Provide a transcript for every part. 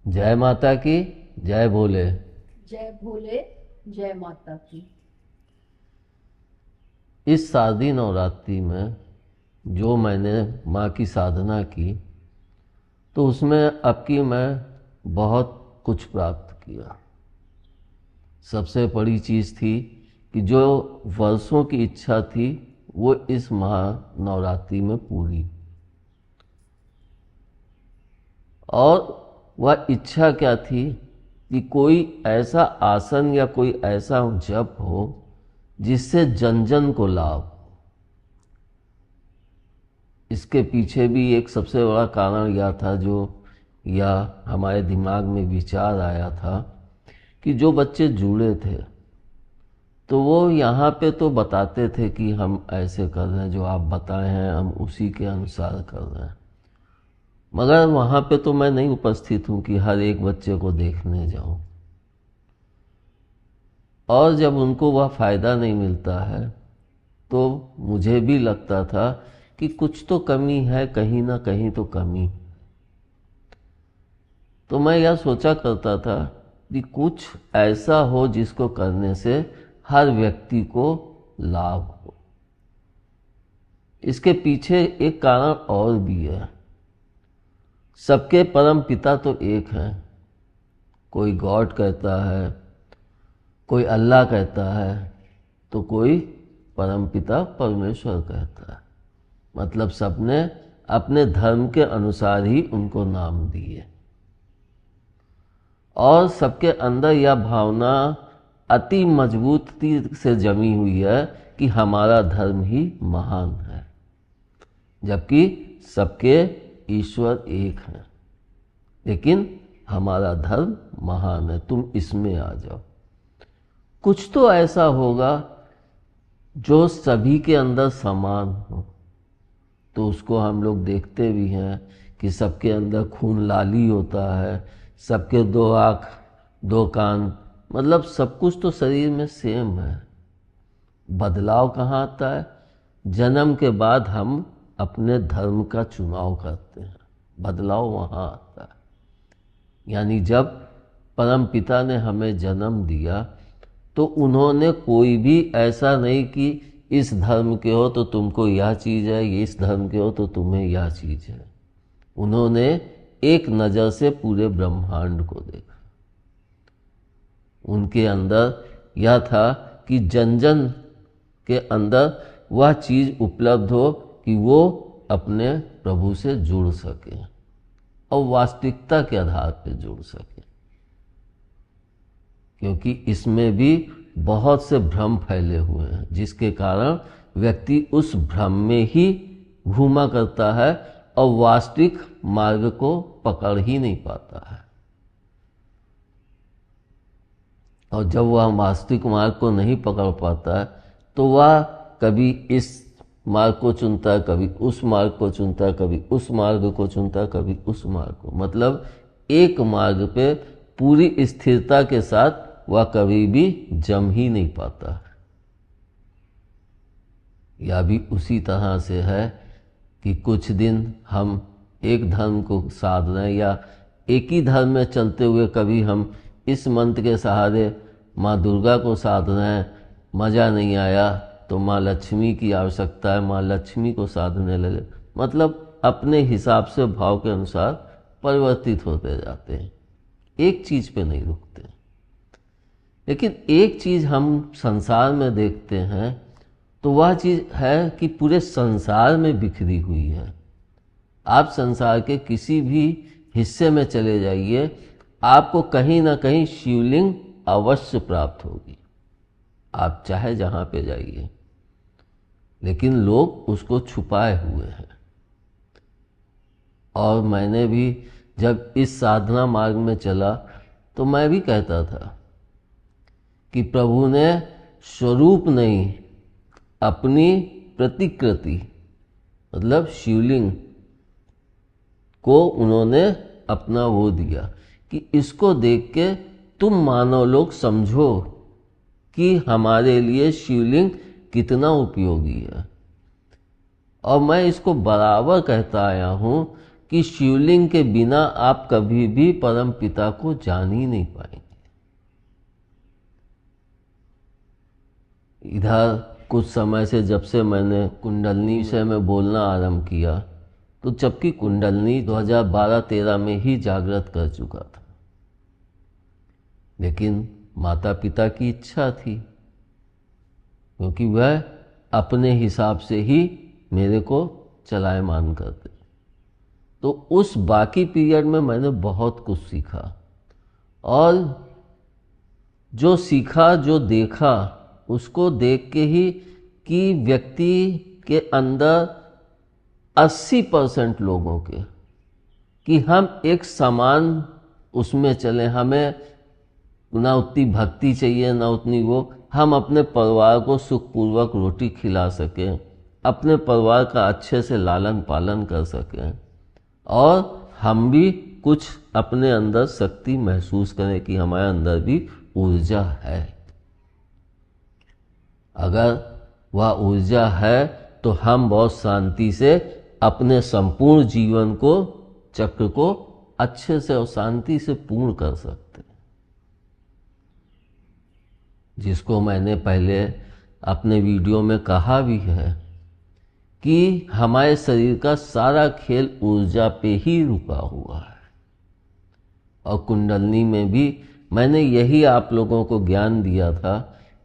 जय माता की। जय भोले। जय भोले। जय माता की। इस शारदीय नवरात्रि में जो मैंने माँ की साधना की तो उसमें अब की मैं बहुत कुछ प्राप्त किया। सबसे बड़ी चीज़ थी कि जो वर्षों की इच्छा थी वो इस महानवरात्रि में पूरी। और वह इच्छा क्या थी कि कोई ऐसा आसन या कोई ऐसा जप हो जिससे जन जन को लाभ। इसके पीछे भी एक सबसे बड़ा कारण यह था जो या हमारे दिमाग में विचार आया था कि जो बच्चे जुड़े थे तो वो यहाँ पे तो बताते थे कि हम ऐसे कर रहे हैं, जो आप बताए हैं हम उसी के अनुसार कर रहे हैं, मगर वहाँ पे तो मैं नहीं उपस्थित हूँ कि हर एक बच्चे को देखने जाऊँ। और जब उनको वह फ़ायदा नहीं मिलता है तो मुझे भी लगता था कि कुछ तो कमी है, कहीं ना कहीं तो कमी। तो मैं यह सोचा करता था कि कुछ ऐसा हो जिसको करने से हर व्यक्ति को लाभ हो। इसके पीछे एक कारण और भी है। सबके परम पिता तो एक हैं। कोई गॉड कहता है, कोई अल्लाह कहता है, तो कोई परम पिता परमेश्वर कहता है। मतलब सबने अपने धर्म के अनुसार ही उनको नाम दिए। और सबके अंदर यह भावना अति मजबूती से जमी हुई है कि हमारा धर्म ही महान है, जबकि सबके ईश्वर एक हैं, लेकिन हमारा धर्म महान है, तुम इसमें आ जाओ। कुछ तो ऐसा होगा जो सभी के अंदर समान हो। तो उसको हम लोग देखते भी हैं कि सबके अंदर खून लाली होता है, सबके दो आँख दो कान, मतलब सब कुछ तो शरीर में सेम है। बदलाव कहाँ आता है? जन्म के बाद हम अपने धर्म का चुनाव करते हैं, बदलाव वहाँ आता है। यानी जब परम पिता ने हमें जन्म दिया तो उन्होंने कोई भी ऐसा नहीं कि इस धर्म के हो तो तुमको यह चीज़ है, ये इस धर्म के हो तो तुम्हें यह चीज़ है। उन्होंने एक नज़र से पूरे ब्रह्मांड को देखा। उनके अंदर यह था कि जन जन के अंदर वह चीज़ उपलब्ध हो कि वो अपने प्रभु से जुड़ सके और वास्तविकता के आधार पर जुड़ सके। क्योंकि इसमें भी बहुत से भ्रम फैले हुए हैं, जिसके कारण व्यक्ति उस भ्रम में ही घूमा करता है और वास्तविक मार्ग को पकड़ ही नहीं पाता है। और जब वह वास्तविक मार्ग को नहीं पकड़ पाता है तो वह कभी इस मार्ग को चुनता है, कभी उस मार्ग को चुनता है, कभी उस मार्ग को चुनता है, कभी उस मार्ग को। मतलब एक मार्ग पे पूरी स्थिरता के साथ वह कभी भी जम ही नहीं पाता है। यह भी उसी तरह से है कि कुछ दिन हम एक धर्म को साध रहे हैं या एक ही धर्म में चलते हुए कभी हम इस मंत्र के सहारे माँ दुर्गा को साध रहे हैं, मज़ा नहीं आया तो माँ लक्ष्मी की आवश्यकता है, माँ लक्ष्मी को साधने लगे। मतलब अपने हिसाब से भाव के अनुसार परिवर्तित होते जाते हैं, एक चीज़ पे नहीं रुकते। लेकिन एक चीज़ हम संसार में देखते हैं तो वह चीज़ है कि पूरे संसार में बिखरी हुई है। आप संसार के किसी भी हिस्से में चले जाइए, आपको कहीं ना कहीं शिवलिंग अवश्य प्राप्त होगी, आप चाहे जहाँ पे जाइए। लेकिन लोग उसको छुपाए हुए हैं। और मैंने भी जब इस साधना मार्ग में चला तो मैं भी कहता था कि प्रभु ने स्वरूप नहीं, अपनी प्रतिकृति मतलब शिवलिंग को उन्होंने अपना वो दिया कि इसको देख के तुम मानव लोग समझो कि हमारे लिए शिवलिंग कितना उपयोगी है। और मैं इसको बराबर कहता आया हूँ कि शिवलिंग के बिना आप कभी भी परम पिता को जान ही नहीं पाएंगे। इधर कुछ समय से जब से मैंने कुंडलनी से में बोलना आरंभ किया, तो जबकि कुंडलनी 2012-13 में ही जागृत कर चुका था, लेकिन माता पिता की इच्छा थी, क्योंकि वह अपने हिसाब से ही मेरे को चलायमान करते। तो उस बाकी पीरियड में मैंने बहुत कुछ सीखा, और जो सीखा, जो देखा, उसको देख के ही कि व्यक्ति के अंदर 80% लोगों के, कि हम एक समान उसमें चले, हमें ना उतनी भक्ति चाहिए ना उतनी वो, हम अपने परिवार को सुखपूर्वक रोटी खिला सकें, अपने परिवार का अच्छे से लालन पालन कर सकें, और हम भी कुछ अपने अंदर शक्ति महसूस करें कि हमारे अंदर भी ऊर्जा है। अगर वह ऊर्जा है तो हम बहुत शांति से अपने संपूर्ण जीवन को, चक्र को अच्छे से और शांति से पूर्ण कर सकते हैं। जिसको मैंने पहले अपने वीडियो में कहा भी है कि हमारे शरीर का सारा खेल ऊर्जा पे ही रुका हुआ है। और कुंडलनी में भी मैंने यही आप लोगों को ज्ञान दिया था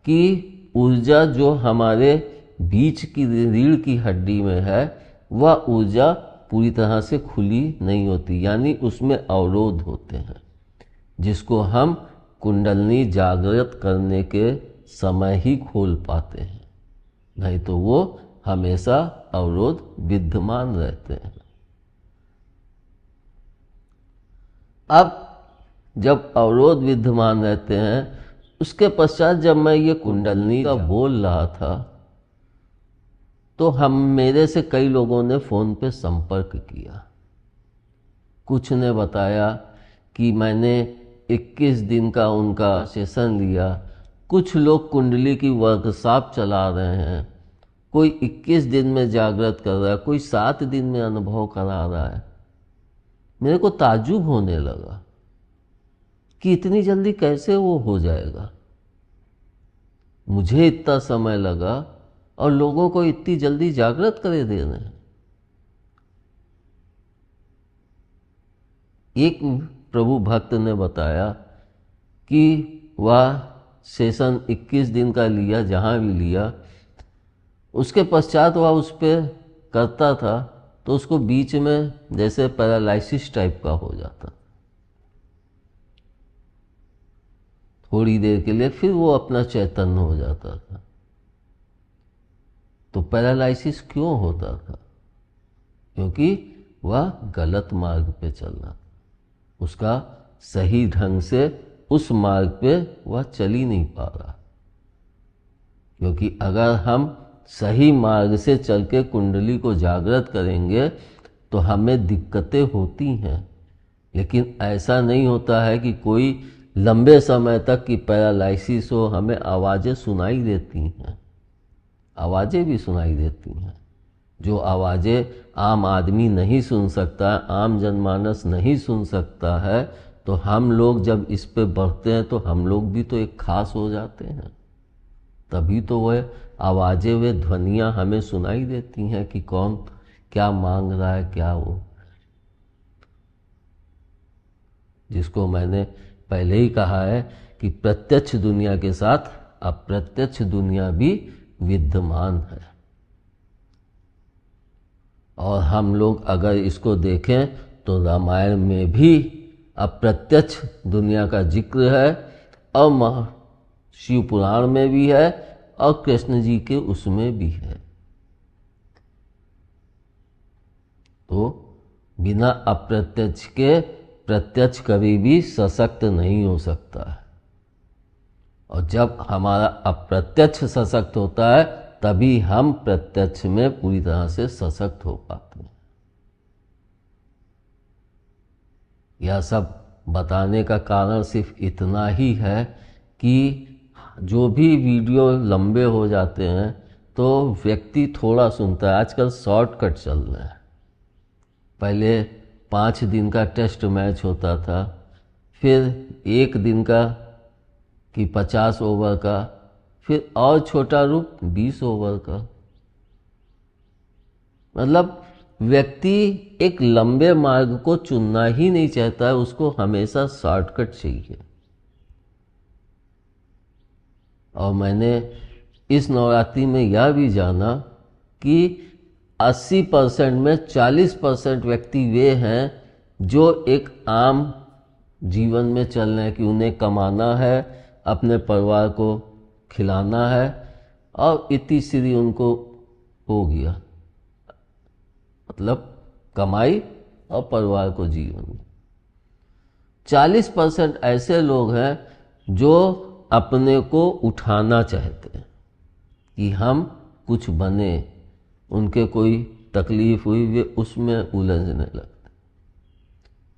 कि ऊर्जा जो हमारे बीच की रीढ़ की हड्डी में है, वह ऊर्जा पूरी तरह से खुली नहीं होती, यानी उसमें अवरोध होते हैं, जिसको हम कुंडलनी जागृत करने के समय ही खोल पाते हैं, नहीं तो वो हमेशा अवरोध विद्यमान रहते हैं। अब जब अवरोध विद्यमान रहते हैं, उसके पश्चात जब मैं ये कुंडलनी का बोल रहा था, तो मेरे से कई लोगों ने फ़ोन पे संपर्क किया। कुछ ने बताया कि मैंने 21 दिन का उनका सेशन लिया, कुछ लोग कुंडली की वर्कशॉप चला रहे हैं, कोई 21 दिन में जागृत कर रहा है, कोई 7 दिन में अनुभव करा रहा है। मेरे को ताज्जुब होने लगा कि इतनी जल्दी कैसे वो हो जाएगा। मुझे इतना समय लगा और लोगों को इतनी जल्दी जागृत करे दे रहे हैं। एक प्रभु भक्त ने बताया कि वह सेशन 21 दिन का लिया, जहाँ भी लिया, उसके पश्चात वह उस पर करता था तो उसको बीच में जैसे पैरालिसिस टाइप का हो जाता, थोड़ी देर के लिए, फिर वो अपना चैतन्य हो जाता था। तो पैरालिसिस क्यों होता था? क्योंकि वह गलत मार्ग पे चल रहा था, उसका सही ढंग से उस मार्ग पे वह चल ही नहीं पा रहा। क्योंकि अगर हम सही मार्ग से चल के कुंडली को जागृत करेंगे तो हमें दिक्कतें होती हैं, लेकिन ऐसा नहीं होता है कि कोई लंबे समय तक की पैरालिसिस हो। हमें आवाज़ें सुनाई देती हैं, आवाज़ें भी सुनाई देती हैं, जो आवाज़ें आम आदमी नहीं सुन सकता है, आम जनमानस नहीं सुन सकता है। तो हम लोग जब इस पे बढ़ते हैं तो हम लोग भी तो एक खास हो जाते हैं, तभी तो वह आवाज़ें, वे ध्वनियाँ हमें सुनाई देती हैं कि कौन क्या मांग रहा है, क्या वो। जिसको मैंने पहले ही कहा है कि प्रत्यक्ष दुनिया के साथ अप्रत्यक्ष दुनिया भी विद्यमान है। और हम लोग अगर इसको देखें तो रामायण में भी अप्रत्यक्ष दुनिया का जिक्र है, और शिव पुराण में भी है, और कृष्ण जी के उसमें भी है। तो बिना अप्रत्यक्ष के प्रत्यक्ष कभी भी सशक्त नहीं हो सकता है। और जब हमारा अप्रत्यक्ष सशक्त होता है तभी हम प्रत्यक्ष में पूरी तरह से सशक्त हो पाते हैं। यह सब बताने का कारण सिर्फ इतना ही है कि जो भी वीडियो लंबे हो जाते हैं तो व्यक्ति थोड़ा सुनता है। आजकल शॉर्टकट चल रहा है। पहले 5 दिन का टेस्ट मैच होता था, फिर 1 दिन का कि 50 ओवर का, फिर और छोटा रूप 20 ओवर का। मतलब व्यक्ति एक लंबे मार्ग को चुनना ही नहीं चाहता है, उसको हमेशा शॉर्टकट चाहिए। और मैंने इस नवरात्रि में यह भी जाना कि 80% में 40% व्यक्ति वे हैं जो एक आम जीवन में चल रहे हैं कि उन्हें कमाना है, अपने परिवार को खिलाना है, और इतनी सीधी उनको हो गया, मतलब कमाई और परिवार को जीवन। 40% ऐसे लोग हैं जो अपने को उठाना चाहते हैं कि हम कुछ बने, उनके कोई तकलीफ हुई वे उसमें उलझने लगते।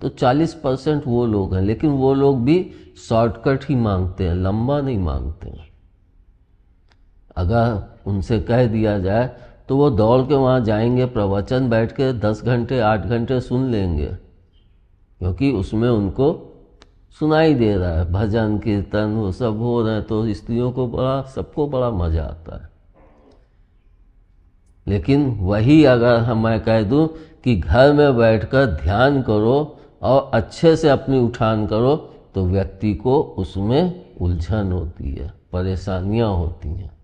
तो 40% वो लोग हैं, लेकिन वो लोग भी शॉर्टकट ही मांगते हैं, लंबा नहीं मांगते हैं। अगर उनसे कह दिया जाए तो वो दौड़ के वहाँ जाएंगे, प्रवचन बैठ के 10 घंटे 8 घंटे सुन लेंगे, क्योंकि उसमें उनको सुनाई दे रहा है, भजन कीर्तन वो सब हो रहे हैं, तो स्त्रियों को सबको बड़ा मजा आता है। लेकिन वही अगर मैं कह दूं कि घर में बैठकर ध्यान करो और अच्छे से अपनी उठान करो, तो व्यक्ति को उसमें उलझन होती है, परेशानियां होती हैं।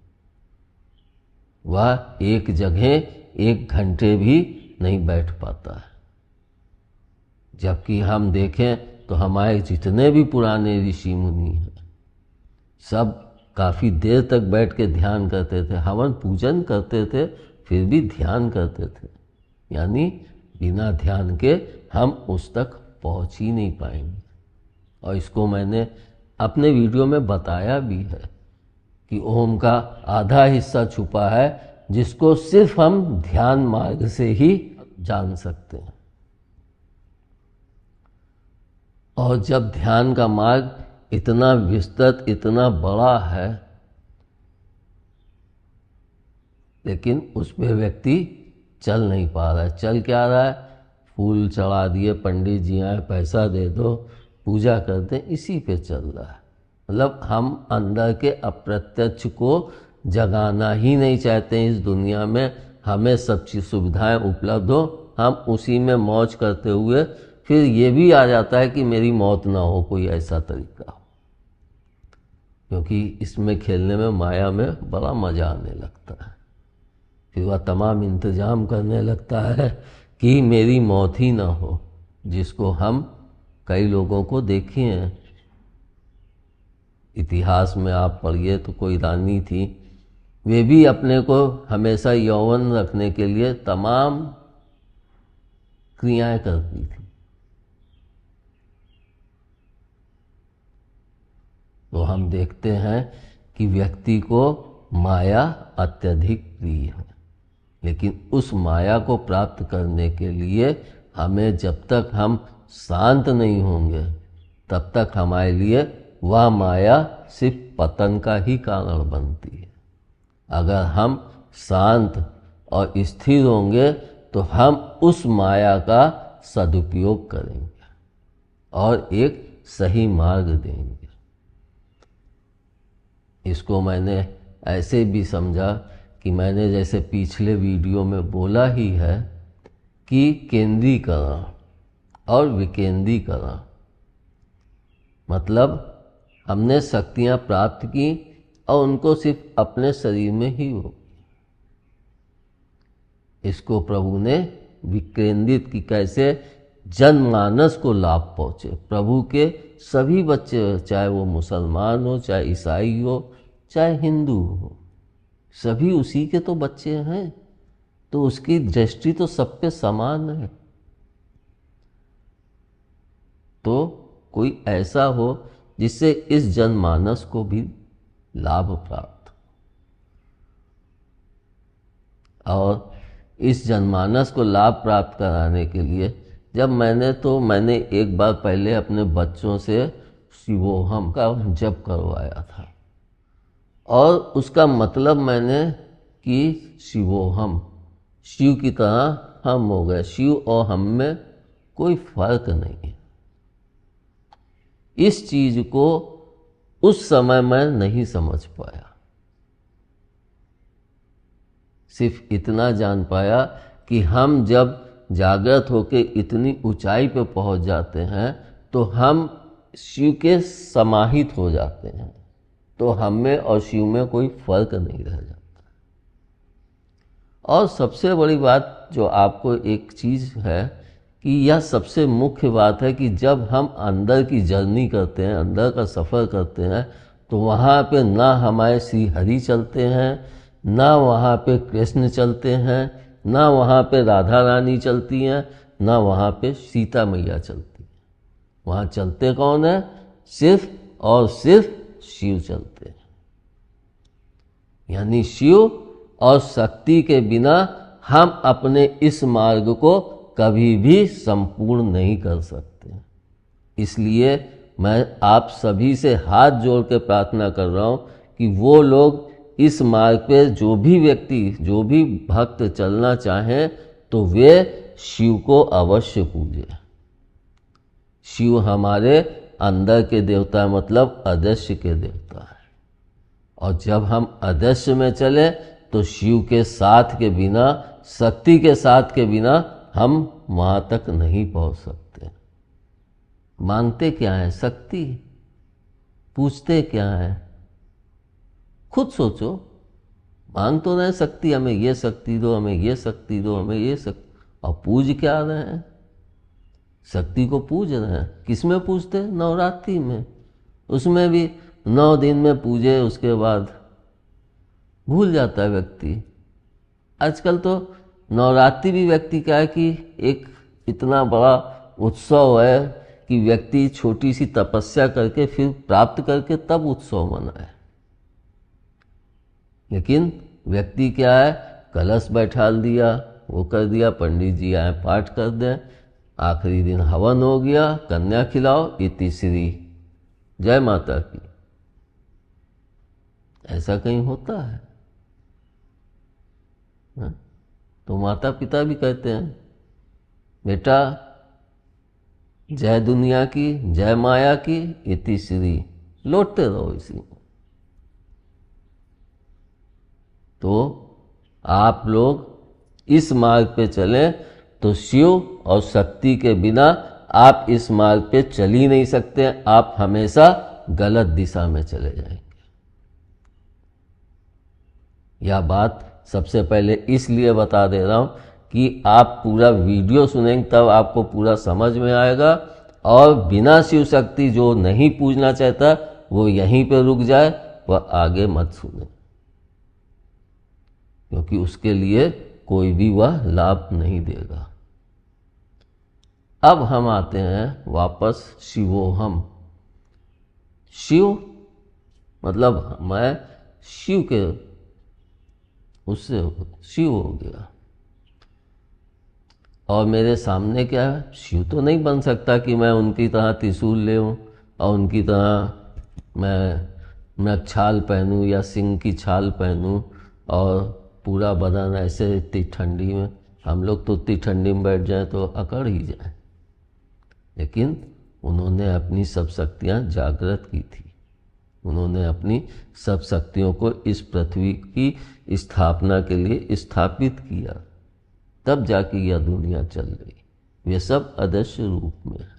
वह एक जगह 1 घंटे भी नहीं बैठ पाता है। जबकि हम देखें तो हमारे जितने भी पुराने ऋषि मुनि हैं, सब काफ़ी देर तक बैठ के ध्यान करते थे, हवन पूजन करते थे, फिर भी ध्यान करते थे। यानी बिना ध्यान के हम उस तक पहुंच ही नहीं पाएंगे। और इसको मैंने अपने वीडियो में बताया भी है कि ओम का आधा हिस्सा छुपा है, जिसको सिर्फ हम ध्यान मार्ग से ही जान सकते हैं। और जब ध्यान का मार्ग इतना विस्तृत, इतना बड़ा है, लेकिन उस पर व्यक्ति चल नहीं पा रहा है। चल क्या रहा है? फूल चढ़ा दिए, पंडित जी आए, पैसा दे दो, पूजा कर दें, इसी पे चल रहा है। मतलब हम अंदर के अप्रत्यक्ष को जगाना ही नहीं चाहते हैं। इस दुनिया में हमें सब चीज़ सुविधाएं उपलब्ध हो, हम उसी में मौज करते हुए फिर ये भी आ जाता है कि मेरी मौत ना हो, कोई ऐसा तरीका हो, क्योंकि इसमें खेलने में, माया में बड़ा मज़ा आने लगता है। फिर वह तमाम इंतजाम करने लगता है कि मेरी मौत ही ना हो, जिसको हम कई लोगों को देखे हैं। इतिहास में आप पढ़िए तो कोई रानी थी, वे भी अपने को हमेशा यौवन रखने के लिए तमाम क्रियाएं करती थी। तो हम देखते हैं कि व्यक्ति को माया अत्यधिक प्रिय है, लेकिन उस माया को प्राप्त करने के लिए हमें, जब तक हम शांत नहीं होंगे, तब तक हमारे लिए वह माया सिर्फ पतन का ही कारण बनती है। अगर हम शांत और स्थिर होंगे तो हम उस माया का सदुपयोग करेंगे और एक सही मार्ग देंगे। इसको मैंने ऐसे भी समझा कि मैंने जैसे पिछले वीडियो में बोला ही है कि केंद्रीकरण और विकेंद्रीकरण, मतलब हमने शक्तियां प्राप्त की और उनको सिर्फ अपने शरीर में ही हो। इसको प्रभु ने विकेंद्रित की, कैसे जनमानस को लाभ पहुँचे। प्रभु के सभी बच्चे, चाहे वो मुसलमान हो, चाहे ईसाई हो, चाहे हिंदू हो, सभी उसी के तो बच्चे हैं, तो उसकी दृष्टि तो सब पे समान है। तो कोई ऐसा हो जिससे इस जनमानस को भी लाभ प्राप्त हो। और इस जनमानस को लाभ प्राप्त कराने के लिए जब मैंने एक बार पहले अपने बच्चों से शिवोहम का जप करवाया था, और उसका मतलब मैंने कि शिवोहम, शिव की तरह हम हो गए। शिव और हम में कोई फर्क नहीं है। इस चीज को उस समय मैं नहीं समझ पाया, सिर्फ इतना जान पाया कि हम जब जागृत होकर इतनी ऊंचाई पे पहुंच जाते हैं तो हम शिव के समाहित हो जाते हैं, तो हम में और शिव में कोई फर्क नहीं रह जाता। और सबसे बड़ी बात जो आपको एक चीज है कि यह सबसे मुख्य बात है कि जब हम अंदर की जर्नी करते हैं, अंदर का सफ़र करते हैं, तो वहाँ पे ना हमारे श्री हरि चलते हैं, ना वहाँ पे कृष्ण चलते हैं, ना वहाँ पे राधा रानी चलती हैं, ना वहाँ पे सीता मैया चलती हैं। वहाँ चलते कौन है? सिर्फ और सिर्फ शिव चलते हैं। यानी शिव और शक्ति के बिना हम अपने इस मार्ग को कभी भी संपूर्ण नहीं कर सकते। इसलिए मैं आप सभी से हाथ जोड़ के प्रार्थना कर रहा हूँ कि वो लोग इस मार्ग पे जो भी व्यक्ति, जो भी भक्त चलना चाहें तो वे शिव को अवश्य पूजें। शिव हमारे अंदर के देवता, मतलब अदृश्य के देवता है, और जब हम अदृश्य में चले तो शिव के साथ के बिना, शक्ति के साथ के बिना हम वहां तक नहीं पहुंच सकते। मांगते क्या है? शक्ति। पूछते क्या है? खुद सोचो। मांग तो रहे शक्ति, हमें ये शक्ति दो, हमें ये शक्ति दो, हमें ये शक्ति, और पूज क्या रहे हैं? शक्ति को पूज रहे हैं। किस में पूजते? नवरात्रि में। उसमें भी 9 दिन में पूजे, उसके बाद भूल जाता है व्यक्ति। आजकल तो नवरात्रि भी व्यक्ति क्या है कि एक इतना बड़ा उत्सव है कि व्यक्ति छोटी सी तपस्या करके फिर प्राप्त करके तब उत्सव मनाए। लेकिन व्यक्ति क्या है, कलश बैठाल दिया, वो कर दिया, पंडित जी आए पाठ कर दें, आखिरी दिन हवन हो गया, कन्या खिलाओ, इति श्री, जय माता की। ऐसा कहीं होता है? तो माता पिता भी कहते हैं, बेटा जय दुनिया की, जय माया की, इति श्री, लौटते रहो इसी में। तो आप लोग इस मार्ग पे चलें तो शिव और शक्ति के बिना आप इस मार्ग पे चल ही नहीं सकते। आप हमेशा गलत दिशा में चले जाएंगे। यह बात सबसे पहले इसलिए बता दे रहा हूं कि आप पूरा वीडियो सुनेंगे तब आपको पूरा समझ में आएगा। और बिना शिव शक्ति जो नहीं पूजना चाहता वो यहीं पे रुक जाए, वह आगे मत सुने, क्योंकि उसके लिए कोई भी वह लाभ नहीं देगा। अब हम आते हैं वापस शिवोहम। शिव मतलब मैं शिव के, उससे शिव हो गया। और मेरे सामने क्या है? शिव तो नहीं बन सकता कि मैं उनकी तरह त्रिशूल ले हूँ और उनकी तरह मैं छाल पहनूँ या सिंह की छाल पहनूँ और पूरा बदन ऐसे इतनी ठंडी में, हम लोग तो इतनी ठंडी में बैठ जाएं तो अकड़ ही जाए। लेकिन उन्होंने अपनी सब शक्तियाँ जागृत की थी। उन्होंने अपनी सब शक्तियों को इस पृथ्वी की स्थापना के लिए स्थापित किया, तब जाके यह दुनिया चल रही। वे सब अदृश्य रूप में है।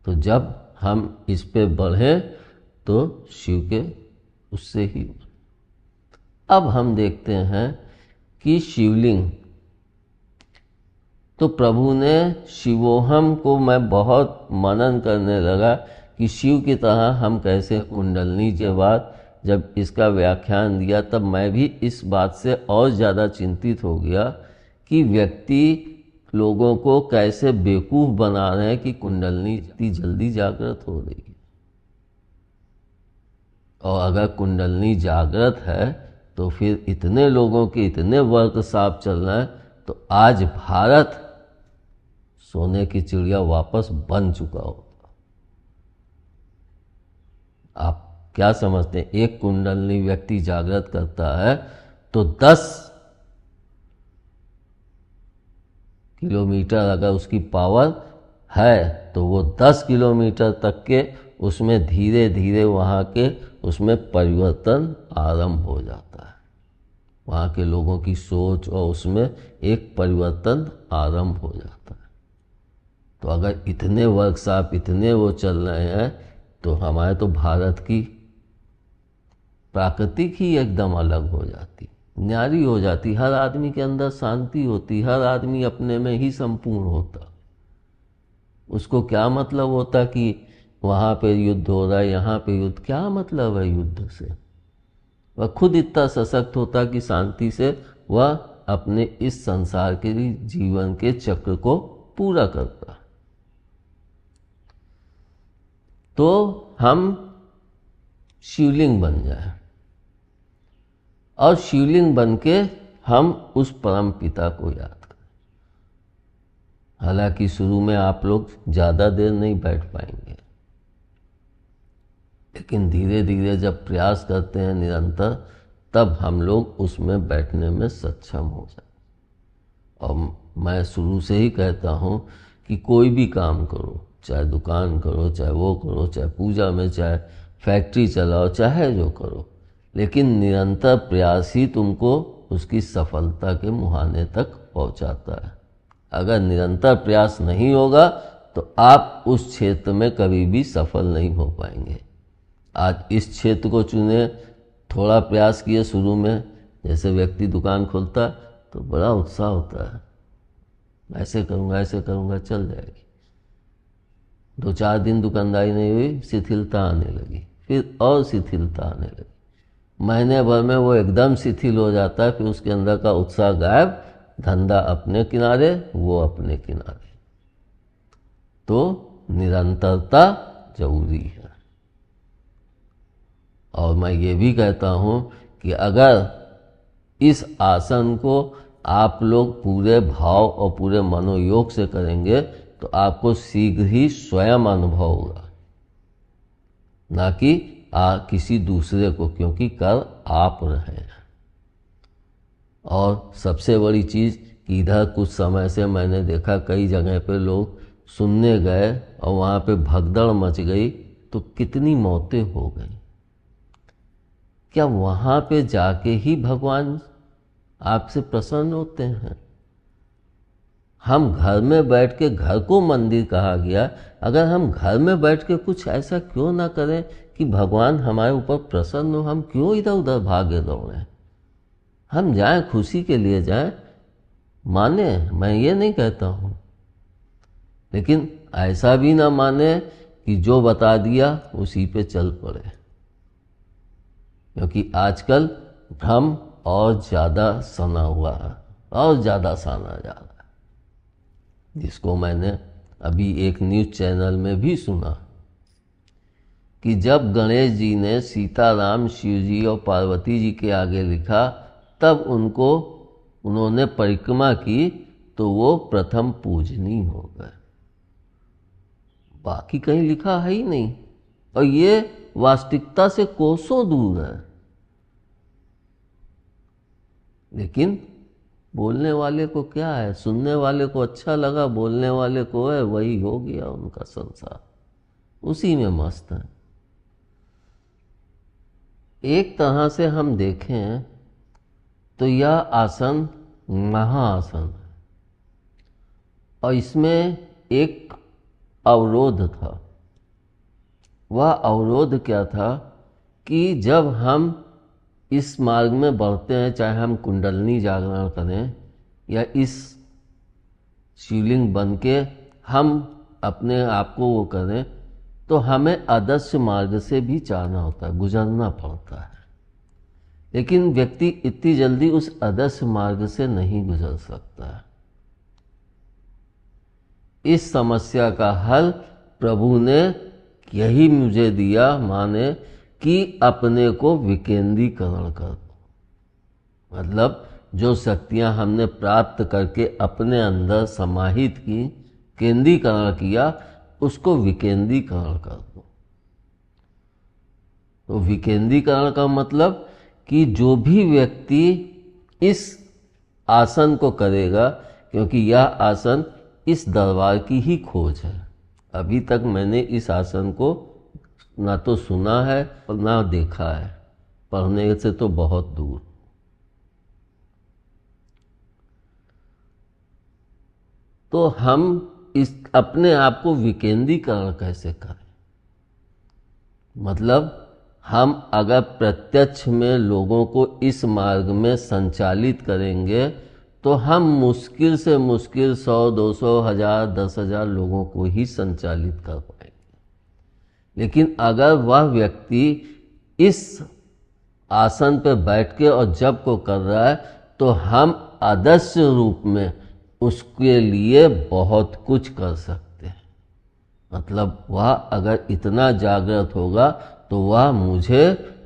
तो जब हम इस पे बढ़े तो शिव के उससे ही। अब हम देखते हैं कि शिवलिंग, तो प्रभु ने शिवोहम को मैं बहुत मनन करने लगा कि शिव की तरह हम कैसे कुंडलनी के बाद जब इसका व्याख्यान दिया तब मैं भी इस बात से और ज़्यादा चिंतित हो गया कि व्यक्ति लोगों को कैसे बेवकूफ़ बना रहे हैं कि कुंडलनी इतनी जल्दी जागृत हो रही है। और अगर कुंडलनी जागृत है तो फिर इतने लोगों के इतने वर्क साफ चल रहे हैं, तो आज भारत सोने की चिड़िया वापस बन चुका होता। आप क्या समझते हैं? एक कुंडलनी व्यक्ति जागृत करता है तो 10 किलोमीटर अगर उसकी पावर है तो वो 10 किलोमीटर तक के उसमें धीरे धीरे वहाँ के उसमें परिवर्तन आरंभ हो जाता है। वहाँ के लोगों की सोच और उसमें एक परिवर्तन आरंभ हो जाता है। तो अगर इतने वर्कशॉप इतने वो चल रहे हैं तो हमारे तो भारत की प्राकृतिक ही एकदम अलग हो जाती, न्यारी हो जाती। हर आदमी के अंदर शांति होती, हर आदमी अपने में ही संपूर्ण होता। उसको क्या मतलब होता कि वहाँ पे युद्ध हो रहा है, यहाँ पे युद्ध, क्या मतलब है युद्ध से? वह खुद इतना सशक्त होता कि शांति से वह अपने इस संसार के जीवन के चक्र को पूरा करता। तो हम शिवलिंग बन जाए और शिवलिंग बन के हम उस परम पिता को याद करें। हालांकि शुरू में आप लोग ज़्यादा देर नहीं बैठ पाएंगे, लेकिन धीरे धीरे जब प्रयास करते हैं निरंतर, तब हम लोग उसमें बैठने में सक्षम हो जाए। और मैं शुरू से ही कहता हूँ कि कोई भी काम करो, चाहे दुकान करो, चाहे वो करो, चाहे पूजा में, चाहे फैक्ट्री चलाओ, चाहे जो करो, लेकिन निरंतर प्रयास ही तुमको उसकी सफलता के मुहाने तक पहुंचाता है। अगर निरंतर प्रयास नहीं होगा तो आप उस क्षेत्र में कभी भी सफल नहीं हो पाएंगे। आज इस क्षेत्र को चुने, थोड़ा प्रयास किए शुरू में, जैसे व्यक्ति दुकान खोलता तो बड़ा उत्साह होता है, ऐसे करूँगा चल जाएगी। 2-4 दिन दुकानदारी नहीं हुई, शिथिलता आने लगी, फिर और शिथिलता आने लगी। महीने भर में वो एकदम शिथिल हो जाता है, फिर उसके अंदर का उत्साह गायब, धंधा अपने किनारे, वो अपने किनारे। तो निरंतरता जरूरी है। और मैं ये भी कहता हूँ कि अगर इस आसन को आप लोग पूरे भाव और पूरे मनोयोग से करेंगे तो आपको शीघ्र ही स्वयं अनुभव होगा, ना कि किसी दूसरे को, क्योंकि कर आप रहे हैं। और सबसे बड़ी चीज़ कि इधर कुछ समय से मैंने देखा कई जगह पे लोग सुनने गए और वहाँ पे भगदड़ मच गई तो कितनी मौतें हो गई। क्या वहाँ पे जाके ही भगवान आपसे प्रसन्न होते हैं? हम घर में बैठ के, घर को मंदिर कहा गया, अगर हम घर में बैठ के कुछ ऐसा क्यों ना करें कि भगवान हमारे ऊपर प्रसन्न हो? हम क्यों इधर उधर भागे दौड़ें? हम जाएं, खुशी के लिए जाएं, माने, मैं ये नहीं कहता हूँ, लेकिन ऐसा भी ना माने कि जो बता दिया उसी पे चल पड़े। क्योंकि आजकल भ्रम और ज़्यादा सना हुआ है, और ज़्यादा साना जा रहा है, जिसको मैंने अभी एक न्यूज़ चैनल में भी सुना कि जब गणेश जी ने सीताराम, शिव जी और पार्वती जी के आगे लिखा, तब उन्होंने परिक्रमा की तो वो प्रथम पूजनीय हो गए। बाकी कहीं लिखा है ही नहीं, और ये वास्तविकता से कोसों दूर है। लेकिन बोलने वाले को क्या है, सुनने वाले को अच्छा लगा, बोलने वाले को है, वही हो गया उनका संसार, उसी में मस्त है। एक तरह से हम देखें तो यह आसन महाआसन है, और इसमें एक अवरोध था। वह अवरोध क्या था कि जब हम इस मार्ग में बढ़ते हैं, चाहे हम कुंडलनी जागरण करें या इस शिवलिंग बन के हम अपने आप को वो करें, तो हमें अदृश्य मार्ग से भी जाना होता है, गुजरना पड़ता है। लेकिन व्यक्ति इतनी जल्दी उस अदृश्य मार्ग से नहीं गुजर सकता है। इस समस्या का हल प्रभु ने यही मुझे दिया, माने कि अपने को विकेंद्रीकरण कर दो। मतलब जो शक्तियां हमने प्राप्त करके अपने अंदर समाहित की, केंद्रीकरण किया, उसको विकेंद्रीकरण कर दो। तो विकेंद्रीकरण का मतलब कि जो भी व्यक्ति इस आसन को करेगा, क्योंकि यह आसन इस दरबार की ही खोज है। अभी तक मैंने इस आसन को ना तो सुना है और ना देखा है, पढ़ने से तो बहुत दूर। तो हम इस अपने आप को विकेंद्रीकरण कैसे करें? मतलब हम अगर प्रत्यक्ष में लोगों को इस मार्ग में संचालित करेंगे तो हम मुश्किल से मुश्किल 100, 200, 1000, 10,000 लोगों को ही संचालित कर पाएंगे। लेकिन अगर वह व्यक्ति इस आसन पर बैठ के और जप को कर रहा है तो हम अदृश्य रूप में उसके लिए बहुत कुछ कर सकते हैं। मतलब वह अगर इतना जागृत होगा तो वह मुझे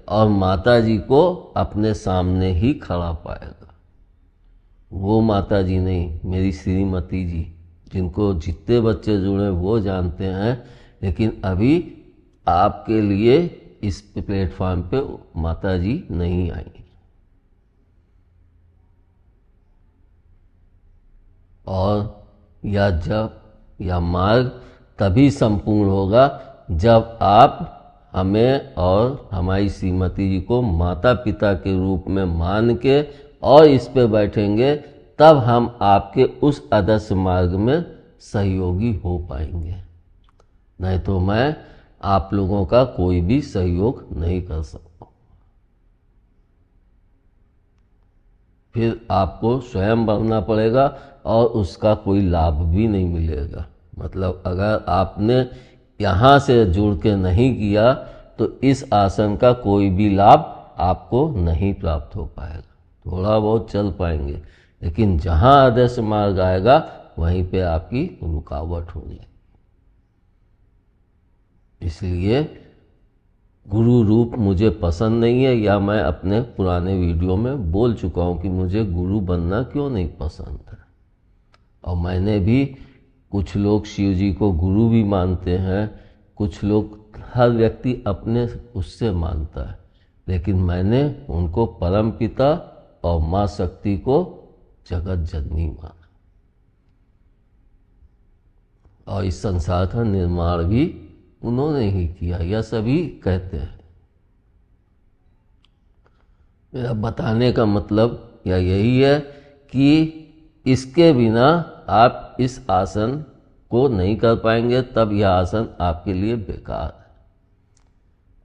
और माता जी को अपने सामने ही खड़ा पाएगा। वो माता जी नहीं, मेरी श्रीमती जी, जिनको जितने बच्चे जुड़े वो जानते हैं, लेकिन अभी आपके लिए इस प्लेटफॉर्म पे माता जी नहीं आई। और यह जप या मार्ग तभी संपूर्ण होगा जब आप हमें और हमारी श्रीमती जी को माता पिता के रूप में मान के और इस पे बैठेंगे, तब हम आपके उस आदर्श मार्ग में सहयोगी हो पाएंगे। नहीं तो मैं आप लोगों का कोई भी सहयोग नहीं कर सकता। फिर आपको स्वयं बढ़ना पड़ेगा और उसका कोई लाभ भी नहीं मिलेगा। मतलब अगर आपने यहाँ से जुड़ के नहीं किया तो इस आसन का कोई भी लाभ आपको नहीं प्राप्त हो पाएगा। थोड़ा बहुत चल पाएंगे, लेकिन जहाँ आदर्श मार्ग आएगा वहीं पे आपकी रुकावट होगी। इसलिए गुरु रूप मुझे पसंद नहीं है, या मैं अपने पुराने वीडियो में बोल चुका हूँ कि मुझे गुरु बनना क्यों नहीं पसंद है। और मैंने भी, कुछ लोग शिव जी को गुरु भी मानते हैं, कुछ लोग, हर व्यक्ति अपने उससे मानता है, लेकिन मैंने उनको परम पिता और माँ शक्ति को जगत जननी माना। और इस संसार का निर्माण भी उन्होंने ही किया, यह सभी कहते हैं। मेरा बताने का मतलब यही है कि इसके बिना आप इस आसन को नहीं कर पाएंगे, तब यह आसन आपके लिए बेकार है।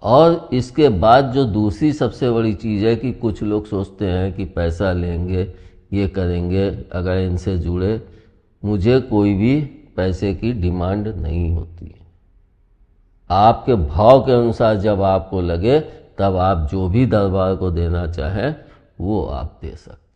और इसके बाद जो दूसरी सबसे बड़ी चीज़ है कि कुछ लोग सोचते हैं कि पैसा लेंगे, ये करेंगे अगर इनसे जुड़े। मुझे कोई भी पैसे की डिमांड नहीं होती है। आपके भाव के अनुसार जब आपको लगे, तब आप जो भी दरबार को देना चाहें वो आप दे सकते हैं।